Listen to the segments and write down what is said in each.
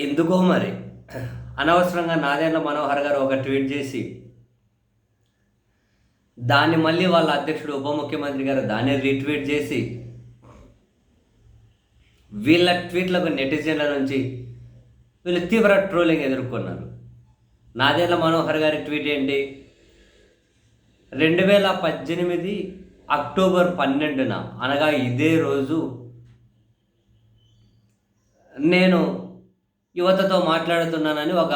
ఎందుకో మరి అనవసరంగా నాదెండ్ల మనోహర్ గారు ఒక ట్వీట్ చేసి, దాన్ని మళ్ళీ వాళ్ళ అధ్యక్షుడు ఉప ముఖ్యమంత్రి గారు దాన్ని రీట్వీట్ చేసి, వీళ్ళ ట్వీట్లకు నెటిజన్ల నుంచి వీళ్ళు తీవ్ర ట్రోలింగ్ ఎదుర్కొన్నారు. నాదెండ్ల మనోహర్ గారి ట్వీట్ ఏంటి? 2018 అక్టోబర్ 12న అనగా ఇదే రోజు నేను యువతతో మాట్లాడుతున్నానని ఒక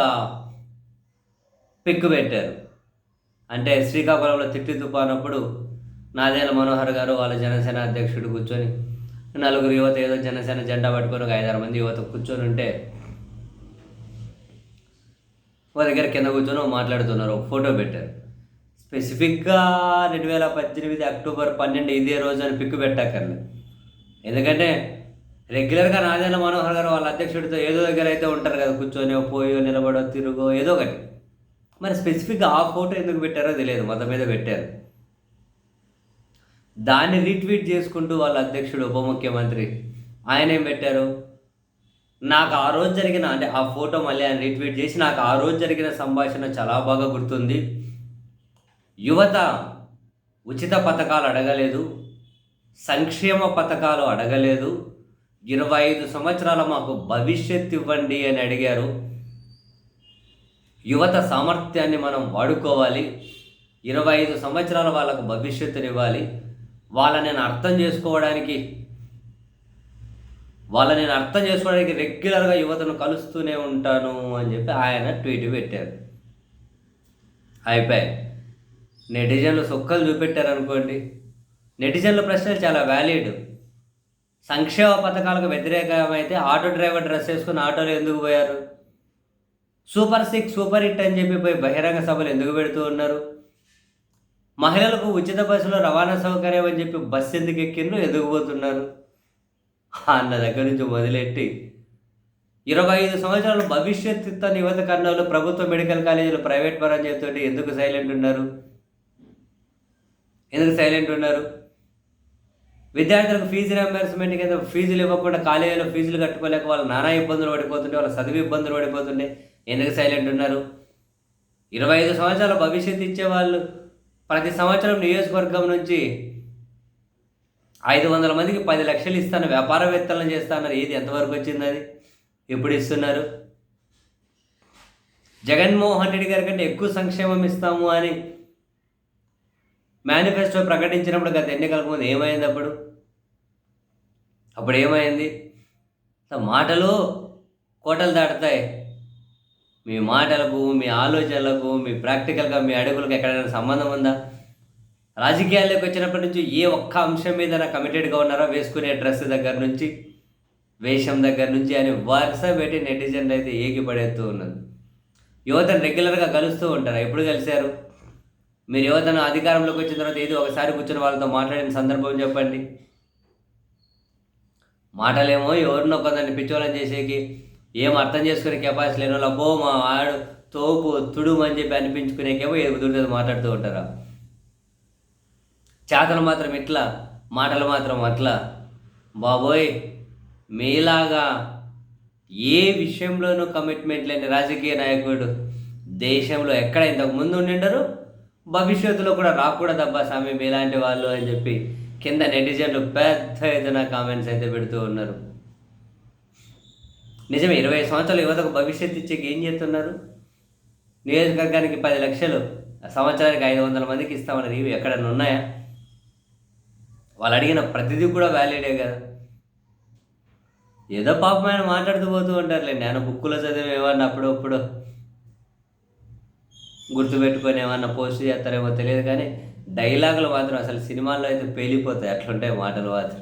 పిక్ పెట్టారు. అంటే శ్రీకాకుళంలో తిట్టి తుపానప్పుడు నాదెండ్ల మనోహర్ గారు వాళ్ళ జనసేన అధ్యక్షుడు కూర్చొని నలుగురు యువత ఏదో జనసేన జెండా పట్టుకొని ఒక 5-6 మంది యువత కూర్చొని ఉంటే ఒక దగ్గర కింద కూర్చొని మాట్లాడుతున్నారు, ఒక ఫోటో పెట్టారు. స్పెసిఫిక్గా 2018 అక్టోబర్ 12 ఇదే రోజు అని పిక్ పెట్టక్కర్లేదు. ఎందుకంటే రెగ్యులర్గా నాదెండ్ల మనోహర్ గారు వాళ్ళ అధ్యక్షుడితో ఏదో దగ్గర అయితే ఉంటారు కదా, కూర్చొని పోయో నిలబడో తిరుగో ఏదో ఒకటి. మరి స్పెసిఫిక్గా ఆ ఫోటో ఎందుకు పెట్టారో తెలియదు, మొత్తం మీద పెట్టారు. దాన్ని రీట్వీట్ చేసుకుంటూ వాళ్ళ అధ్యక్షుడు ఉప ముఖ్యమంత్రి ఆయన ఏం పెట్టారు? నాకు ఆ రోజు జరిగిన, అంటే ఆ ఫోటో మళ్ళీ ఆయన రీట్వీట్ చేసి, నాకు ఆ రోజు జరిగిన సంభాషణ చాలా బాగా గుర్తుంది. యువత ఉచిత పథకాలు అడగలేదు, సంక్షేమ పథకాలు అడగలేదు, 25 సంవత్సరాల మాకు భవిష్యత్తు ఇవ్వండి అని అడిగారు. యువత సామర్థ్యాన్ని మనం వాడుకోవాలి, 25 సంవత్సరాల వాళ్ళకు భవిష్యత్తునివ్వాలి, వాళ్ళని నేను అర్థం చేసుకోవడానికి రెగ్యులర్గా యువతను కలుస్తూనే ఉంటాను అని చెప్పి ఆయన ట్వీట్ పెట్టారు. అయిపోయి నెటిజన్లు సొక్కలు చూపెట్టారనుకోండి. నెటిజన్ల ప్రశ్నలు చాలా వ్యాలిడ్. సంక్షేమ పథకాలకు వ్యతిరేకమైతే ఆటో డ్రైవర్ డ్రెస్ వేసుకుని ఆటోలో ఎందుకు పోయారు? సూపర్ 6 సూపర్ హిట్ అని చెప్పి పోయి బహిరంగ సభలు ఎందుకు పెడుతూ ఉన్నారు? మహిళలకు ఉచిత బస్సులో రవాణా సౌకర్యం అని చెప్పి బస్సు ఎందుకు ఎక్కిండ్రు, ఎందుకు పోతున్నారు అన్న దగ్గర నుంచి మొదలెట్టి 25 సంవత్సరాలు భవిష్యత్తు ఇస్తున్న యువత కన్నాలు ప్రభుత్వ మెడికల్ కాలేజీలు ప్రైవేట్ పరం చేస్తుంటే ఎందుకు సైలెంట్ ఉన్నారు? విద్యార్థులకు ఫీజు రియంబర్స్మెంట్ కింద ఫీజులు ఇవ్వకుండా కాలేజీలో ఫీజులు కట్టుకోలేక వాళ్ళు నానా ఇబ్బందులు పడిపోతుంటే, వాళ్ళ చదువు ఇబ్బందులు పడిపోతుండే ఎందుకు సైలెంట్ ఉన్నారు? 25 సంవత్సరాల భవిష్యత్తు ఇచ్చేవాళ్ళు ప్రతి సంవత్సరం నియోజకవర్గం నుంచి 500 మందికి 10 లక్షలు ఇస్తాను, వ్యాపారవేత్తలను చేస్తాన్నారు. ఏది ఎంతవరకు వచ్చింది? అది ఎప్పుడు ఇస్తున్నారు? జగన్మోహన్ రెడ్డి గారి కంటే ఎక్కువ సంక్షేమం ఇస్తాము అని మేనిఫెస్టో ప్రకటించినప్పుడు గత ఎన్నికలకు ముందు ఏమైంది? అప్పుడు ఏమైంది? మాటలు కోటలు దాటుతాయి. మీ మాటలకు, మీ ఆలోచనలకు, మీ ప్రాక్టికల్గా మీ అడుగులకు ఎక్కడైనా సంబంధం ఉందా? రాజకీయాల్లోకి వచ్చినప్పటి నుంచి ఏ ఒక్క అంశం మీద కమిటెడ్గా ఉన్నారో? వేసుకునే డ్రెస్ దగ్గర నుంచి, వేషం దగ్గర నుంచి అని వరుస పెట్టి నెటిజన్లు అయితే ఏగిపడేస్తూ ఉన్నది. యువతను రెగ్యులర్గా కలుస్తూ ఉంటారు. ఎప్పుడు కలిశారు మీరు? యువతను అధికారంలోకి వచ్చిన తర్వాత ఏది ఒకసారి కూర్చొని వాళ్ళతో మాట్లాడిన సందర్భం చెప్పండి. మాటలేమో ఎవరినో కొందరిని పిచ్చోళ్ళని చేసేకి, ఏం అర్థం చేసుకునే కెపాసిటీ లేని వాళ్ళు అబ్బో మా ఆడు తోపు తుడుము అని చెప్పి అనిపించుకునేకేమో ఏది కుదురుతుంది మాట్లాడుతూ ఉంటారా? చేతలు మాత్రం ఇట్లా, మాటలు మాత్రం అట్లా. బాబోయ్, మీలాగా ఏ విషయంలోనూ కమిట్మెంట్ లేని రాజకీయ నాయకుడు దేశంలో ఎక్కడ ఇంతకు ముందు ఉండిండరు, భవిష్యత్తులో కూడా రాకూడదబ్బా స్వామి మీలాంటి వాళ్ళు అని చెప్పి కింద నెటిజన్లు పెద్ద ఎదున కామెంట్స్ అయితే పెడుతూ ఉన్నారు. నిజమే, 20 సంవత్సరాలు యువతకు భవిష్యత్తు ఇచ్చేకి ఏం చేస్తున్నారు? నియోజకవర్గానికి 10 లక్షలు, సంవత్సరానికి 500 మందికి ఇస్తామన్నారు. ఇవి ఎక్కడన్నా ఉన్నాయా? వాళ్ళు అడిగిన ప్రతిదీ కూడా వ్యాలిడే కదా. ఏదో పాపం ఆయన మాట్లాడుతూ పోతూ ఉంటారులే. నేను బుక్కులో చదివి ఏమన్నా అప్పుడప్పుడు గుర్తుపెట్టుకొని ఏమన్నా పోస్ట్ చేస్తారేమో తెలియదు, కానీ డైలాగులు మాత్రం అసలు సినిమాల్లో అయితే పేలిపోతాయి. అట్లుంటాయి మాటలు మాత్రం.